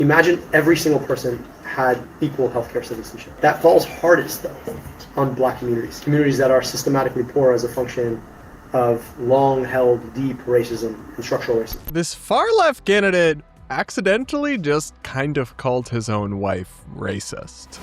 Imagine every single person had equal healthcare citizenship. That falls hardest, though, on Black communities that are systematically poor as a function of long-held deep racism and structural racism. This far-left candidate accidentally just kind of called his own wife racist.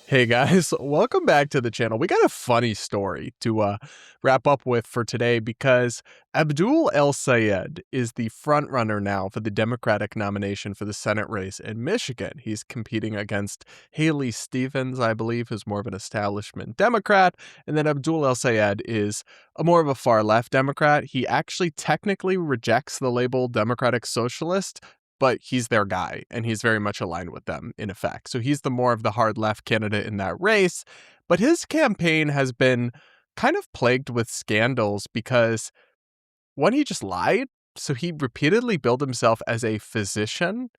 Hey guys, welcome back to the channel. We got a funny story to wrap up with for today because Abdul El-Sayed is the frontrunner now for the Democratic nomination for the Senate race in Michigan. He's competing against Haley Stevens, I believe, who's more of an establishment Democrat, and then Abdul El-Sayed is more of a far-left Democrat. He actually technically rejects the label Democratic Socialist, but he's their guy, and he's very much aligned with them, in effect. So he's the more of the hard left candidate in that race. But his campaign has been kind of plagued with scandals because, one, he just lied. So he repeatedly billed himself as a physician,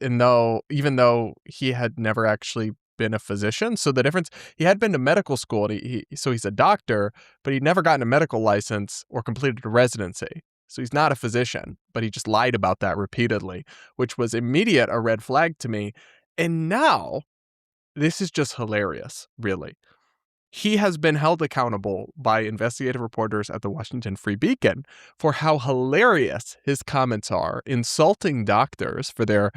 even though he had never actually been a physician. So the difference, he had been to medical school, and so he's a doctor, but he'd never gotten a medical license or completed a residency. So he's not a physician, but he just lied about that repeatedly, which was immediate a red flag to me. And now, this is just hilarious, really. He has been held accountable by investigative reporters at the Washington Free Beacon for how hilarious his comments are, insulting doctors for their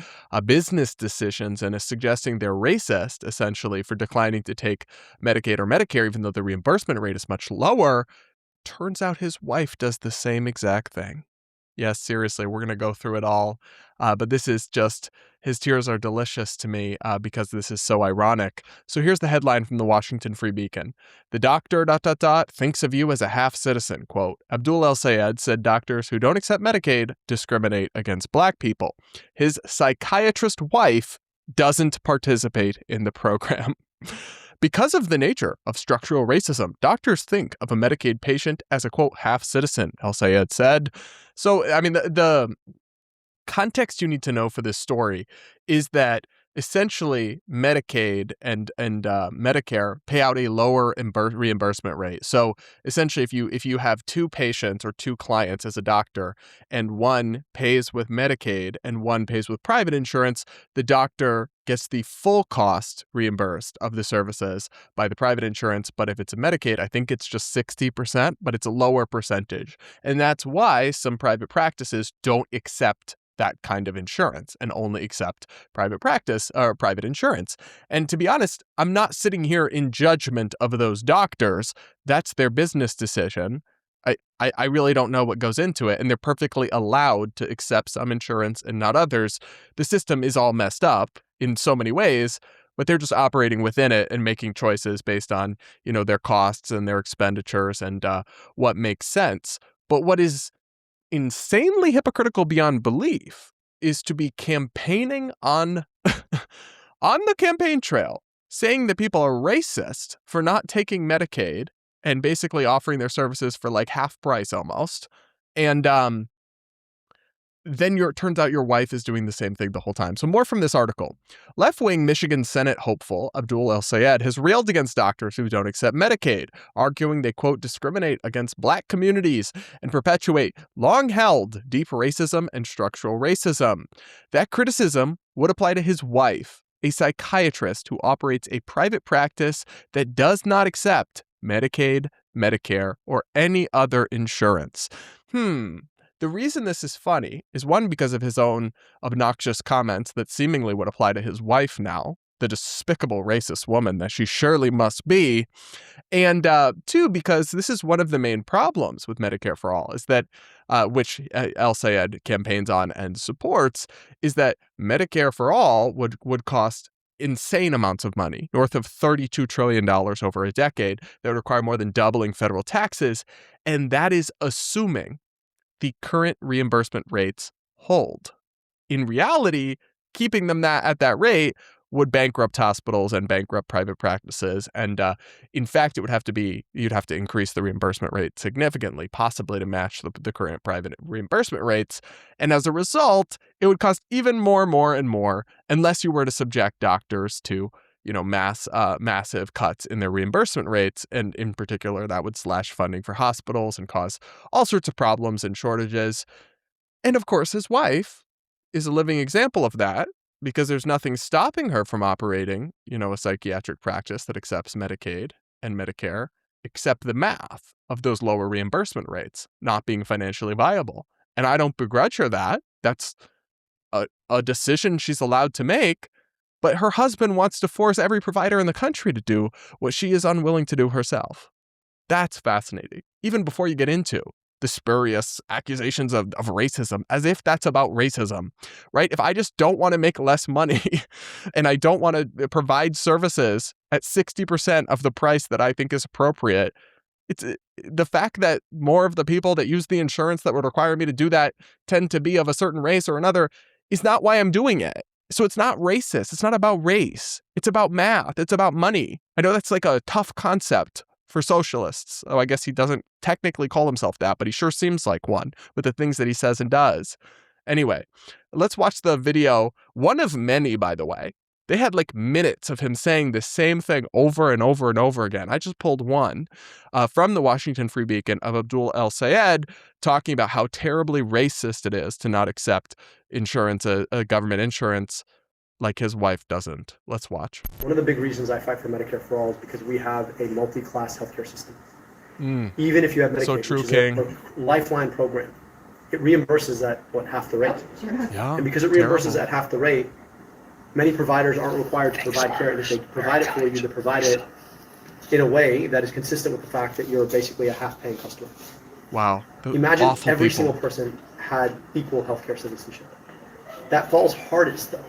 business decisions and suggesting they're racist, essentially, for declining to take Medicaid or Medicare, even though the reimbursement rate is much lower. Turns out his wife does the same exact thing. Yes, seriously, we're going to go through it all. But this is just, his tears are delicious to me because this is so ironic. So here's the headline from the Washington Free Beacon. The doctor, ... thinks of you as a half citizen. Quote, Abdul El-Sayed said doctors who don't accept Medicaid discriminate against Black people. His psychiatrist wife doesn't participate in the program. Because of the nature of structural racism, doctors think of a Medicaid patient as a, quote, half citizen, El-Sayed said. So, I mean, the context you need to know for this story is that essentially Medicaid and Medicare pay out a lower reimbursement rate. So essentially, if you have two patients or two clients as a doctor, and one pays with Medicaid and one pays with private insurance, the doctor gets the full cost reimbursed of the services by the private insurance. But if it's a Medicaid, I think it's just 60%, but it's a lower percentage. And that's why some private practices don't accept that kind of insurance and only accept private practice or private insurance. And to be honest, I'm not sitting here in judgment of those doctors. That's their business decision. I really don't know what goes into it, and they're perfectly allowed to accept some insurance and not others. The system is all messed up in so many ways, but they're just operating within it and making choices based on, their costs and their expenditures and what makes sense. But what is insanely hypocritical beyond belief is to be campaigning on on the campaign trail, saying that people are racist for not taking Medicaid and basically offering their services for like half price almost. And then it turns out your wife is doing the same thing the whole time. So more from this article. Left-wing Michigan Senate hopeful Abdul El-Sayed has railed against doctors who don't accept Medicaid, arguing they, quote, discriminate against Black communities and perpetuate long-held deep racism and structural racism. That criticism would apply to his wife, a psychiatrist who operates a private practice that does not accept Medicaid, Medicare, or any other insurance. The reason this is funny is, one, because of his own obnoxious comments that seemingly would apply to his wife now, the despicable racist woman that she surely must be. And two, because this is one of the main problems with Medicare for All, is that, which El-Sayed campaigns on and supports, is that Medicare for All would cost insane amounts of money, north of $32 trillion over a decade. That would require more than doubling federal taxes. And that is assuming the current reimbursement rates hold. In reality, keeping them at that rate would bankrupt hospitals and bankrupt private practices. And in fact, you'd have to increase the reimbursement rate significantly, possibly to match the current private reimbursement rates. And as a result, it would cost even more and more unless you were to subject doctors to massive cuts in their reimbursement rates. And in particular, that would slash funding for hospitals and cause all sorts of problems and shortages. And of course, his wife is a living example of that because there's nothing stopping her from operating, a psychiatric practice that accepts Medicaid and Medicare, except the math of those lower reimbursement rates not being financially viable. And I don't begrudge her that. That's a decision she's allowed to make. But her husband wants to force every provider in the country to do what she is unwilling to do herself. That's fascinating. Even before you get into the spurious accusations of racism, as if that's about racism, right? If I just don't want to make less money and I don't want to provide services at 60% of the price that I think is appropriate, it's the fact that more of the people that use the insurance that would require me to do that tend to be of a certain race or another is not why I'm doing it. So it's not racist. It's not about race. It's about math. It's about money. I know that's like a tough concept for socialists. Oh, I guess he doesn't technically call himself that, but he sure seems like one with the things that he says and does. Anyway, let's watch the video. One of many, by the way. They had like minutes of him saying the same thing over and over and over again. I just pulled one from the Washington Free Beacon of Abdul El-Sayed talking about how terribly racist it is to not accept insurance, a government insurance, like his wife doesn't. Let's watch. One of the big reasons I fight for Medicare for all is because we have a multi-class healthcare system. Even if you have Medicaid, So true, which is King. a lifeline program, it reimburses at half the rate. Yeah, And because it reimburses at half the rate, many providers aren't required to provide care. And if they provide it for you, they provide it in a way that is consistent with the fact that you're basically a half-paying customer. Wow. Imagine Awful every people. single person had equal healthcare citizenship. That falls hardest, though,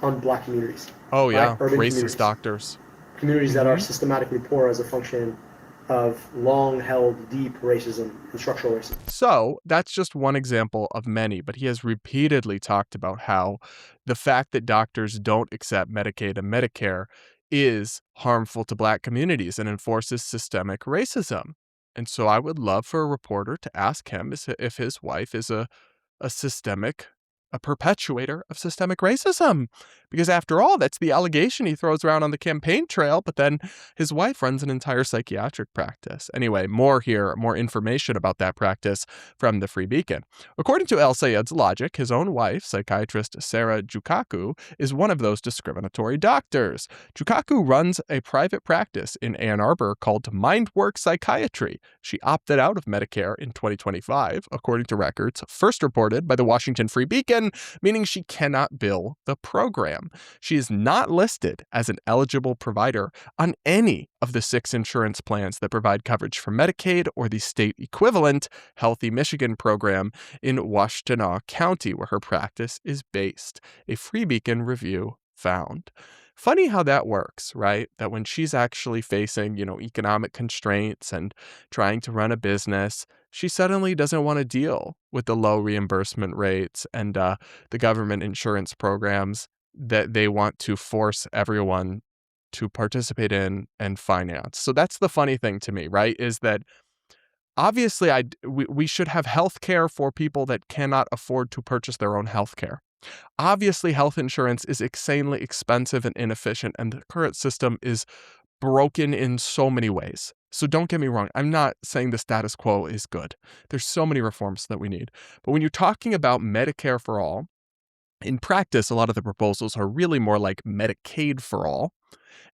on black communities. Oh, yeah. Urban Racist communities. doctors. Communities that are systematically poor as a function of long-held, deep racism and structural racism. So that's just one example of many, but he has repeatedly talked about how the fact that doctors don't accept Medicaid and Medicare is harmful to black communities and enforces systemic racism. And so I would love for a reporter to ask him if his wife is a perpetuator of systemic racism. Because after all, that's the allegation he throws around on the campaign trail, but then his wife runs an entire psychiatric practice. Anyway, more information about that practice from the Free Beacon. According to El-Sayed's logic, his own wife, psychiatrist Sarah Jukaku, is one of those discriminatory doctors. Jukaku runs a private practice in Ann Arbor called Mindwork Psychiatry. She opted out of Medicare in 2025, according to records first reported by the Washington Free Beacon, meaning she cannot bill the program. She is not listed as an eligible provider on any of the 6 insurance plans that provide coverage for Medicaid or the state equivalent Healthy Michigan program in Washtenaw County, where her practice is based, a Free Beacon review found. Funny how that works, right? That when she's actually facing, economic constraints and trying to run a business, she suddenly doesn't want to deal with the low reimbursement rates and the government insurance programs that they want to force everyone to participate in and finance. So that's the funny thing to me, right? Is that obviously we should have health care for people that cannot afford to purchase their own health care. Obviously, health insurance is insanely expensive and inefficient, and the current system is broken in so many ways. So don't get me wrong. I'm not saying the status quo is good. There's so many reforms that we need. But when you're talking about Medicare for all, in practice, a lot of the proposals are really more like Medicaid for all,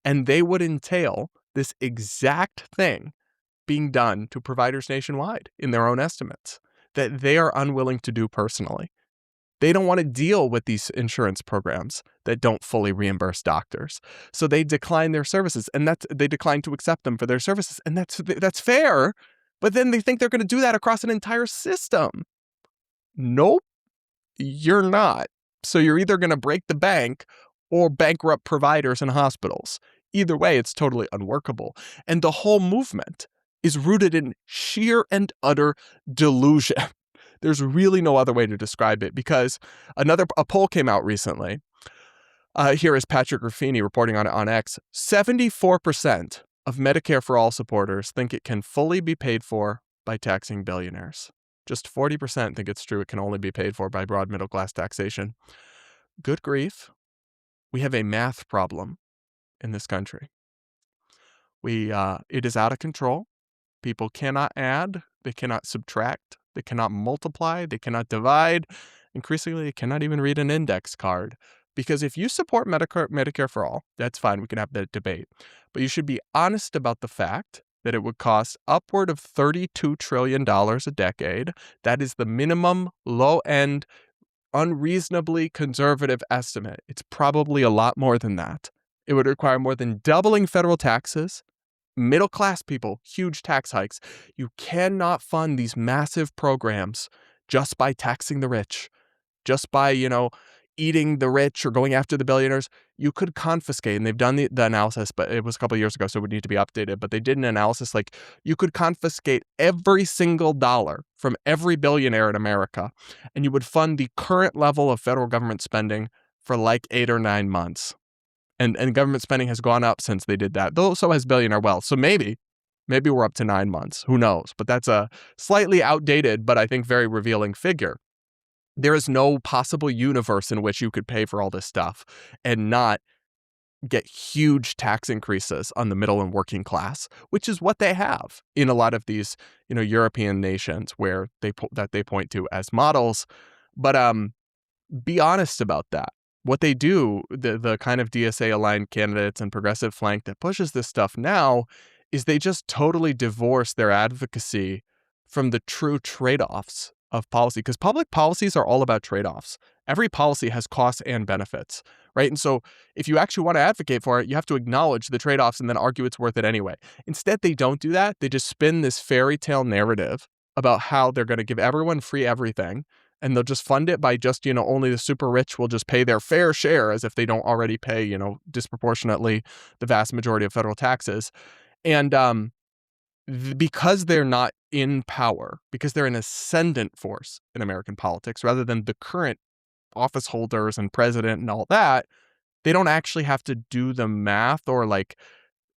and they would entail this exact thing being done to providers nationwide in their own estimates that they are unwilling to do personally. They don't want to deal with these insurance programs that don't fully reimburse doctors. So they decline their services, and they decline to accept them for their services. And that's fair, but then they think they're going to do that across an entire system. Nope, you're not. So you're either going to break the bank or bankrupt providers and hospitals. Either way, it's totally unworkable. And the whole movement is rooted in sheer and utter delusion. There's really no other way to describe it, because a poll came out recently. Here is Patrick Ruffini reporting on it on X. 74% of Medicare for All supporters think it can fully be paid for by taxing billionaires. Just 40% think it's true it can only be paid for by broad middle class taxation. Good grief. We have a math problem in this country. It is out of control. People cannot add, they cannot subtract, They cannot multiply. They cannot divide. Increasingly, they cannot even read an index card. Because if you support Medicare for all, that's fine. We can have that debate. But you should be honest about the fact that it would cost upward of $32 trillion a decade. That is the minimum, low-end, unreasonably conservative estimate. It's probably a lot more than that. It would require more than doubling federal taxes, middle-class people, huge tax hikes. You cannot fund these massive programs just by taxing the rich, just by, eating the rich or going after the billionaires. You could confiscate, and they've done the analysis, but it was a couple of years ago, so it would need to be updated. But they did an analysis like you could confiscate every single dollar from every billionaire in America, and you would fund the current level of federal government spending for like 8 or 9 months. And government spending has gone up since they did that, though so has billionaire wealth. So maybe we're up to 9 months. Who knows? But that's a slightly outdated, but I think very revealing figure. There is no possible universe in which you could pay for all this stuff and not get huge tax increases on the middle and working class, which is what they have in a lot of these, European nations where they point to as models. But be honest about that. What they do, the kind of DSA-aligned candidates and progressive flank that pushes this stuff now, is they just totally divorce their advocacy from the true trade-offs of policy, because public policies are all about trade-offs. Every policy has costs and benefits, right? And so if you actually want to advocate for it, you have to acknowledge the trade-offs and then argue it's worth it anyway. Instead, they don't do that. They just spin this fairy tale narrative about how they're going to give everyone free everything, and they'll just fund it by just, only the super rich will just pay their fair share, as if they don't already pay, disproportionately the vast majority of federal taxes. And because they're not in power, because they're an ascendant force in American politics rather than the current office holders and president and all that, they don't actually have to do the math or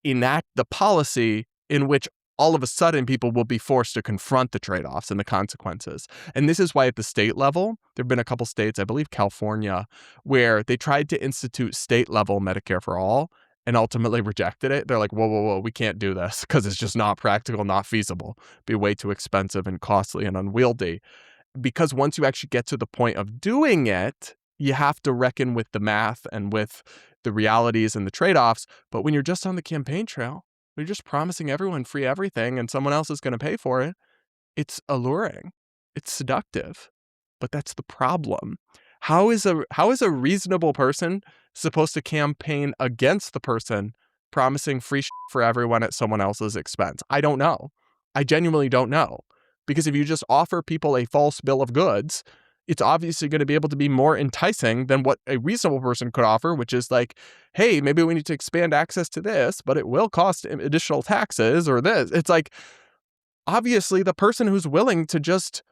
enact the policy in which all of a sudden people will be forced to confront the trade-offs and the consequences. And this is why at the state level, there have been a couple states, I believe California, where they tried to institute state-level Medicare for all and ultimately rejected it. They're like, whoa, we can't do this because it's just not practical, not feasible. It'd be way too expensive and costly and unwieldy. Because once you actually get to the point of doing it, you have to reckon with the math and with the realities and the trade-offs. But when you're just on the campaign trail, you're just promising everyone free everything and someone else is going to pay for it, it's alluring. It's seductive. But that's the problem. How is a reasonable person supposed to campaign against the person promising free for everyone at someone else's expense? I don't know. I genuinely don't know. Because if you just offer people a false bill of goods, it's obviously going to be able to be more enticing than what a reasonable person could offer, which is like, hey, maybe we need to expand access to this, but it will cost additional taxes or this. It's like, obviously, the person who's willing to just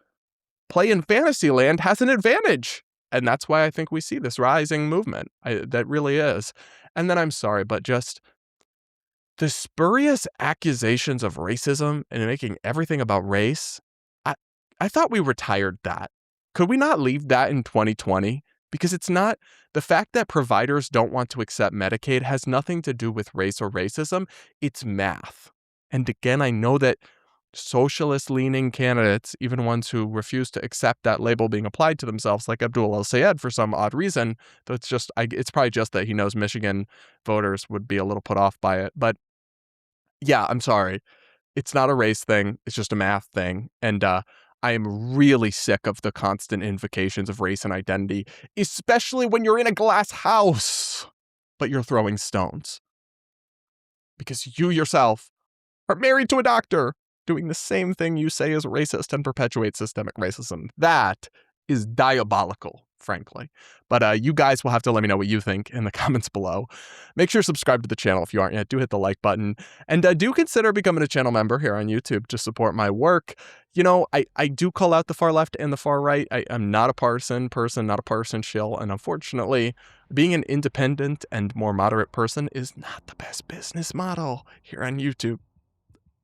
play in fantasy land has an advantage. And that's why I think we see this rising movement. That really is. And then I'm sorry, but just the spurious accusations of racism and making everything about race, I thought we retired that. Could we not leave that in 2020? Because it's not, the fact that providers don't want to accept Medicaid has nothing to do with race or racism. It's math. And again, I know that socialist-leaning candidates, even ones who refuse to accept that label being applied to themselves, like Abdul el-Sayed for some odd reason, though it's probably just that he knows Michigan voters would be a little put off by it. But yeah, I'm sorry. It's not a race thing. It's just a math thing. And I am really sick of the constant invocations of race and identity, especially when you're in a glass house, but you're throwing stones. Because you yourself are married to a doctor doing the same thing you say is racist and perpetuates systemic racism. That is diabolical, frankly. But you guys will have to let me know what you think in the comments below. Make sure to subscribe to the channel if you aren't yet. Do hit the like button. And do consider becoming a channel member here on YouTube to support my work. I do call out the far left and the far right. I'm not a partisan person, not a partisan shill. And unfortunately, being an independent and more moderate person is not the best business model here on YouTube.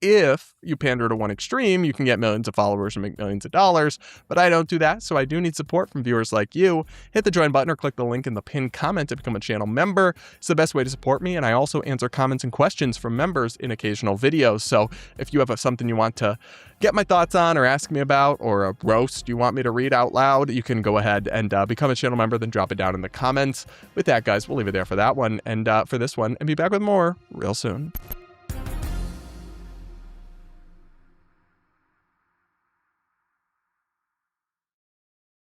if you pander to one extreme, you can get millions of followers and make millions of dollars. But I don't do that, so I do need support from viewers like you. Hit the join button or click the link in the pinned comment to become a channel member. It's the best way to support me, and I also answer comments and questions from members in occasional videos. So if you have something you want to get my thoughts on or ask me about, or a roast you want me to read out loud, you can go ahead and become a channel member, then drop it down in the comments. With that, guys, we'll leave it there for that one and for this one, and be back with more real soon.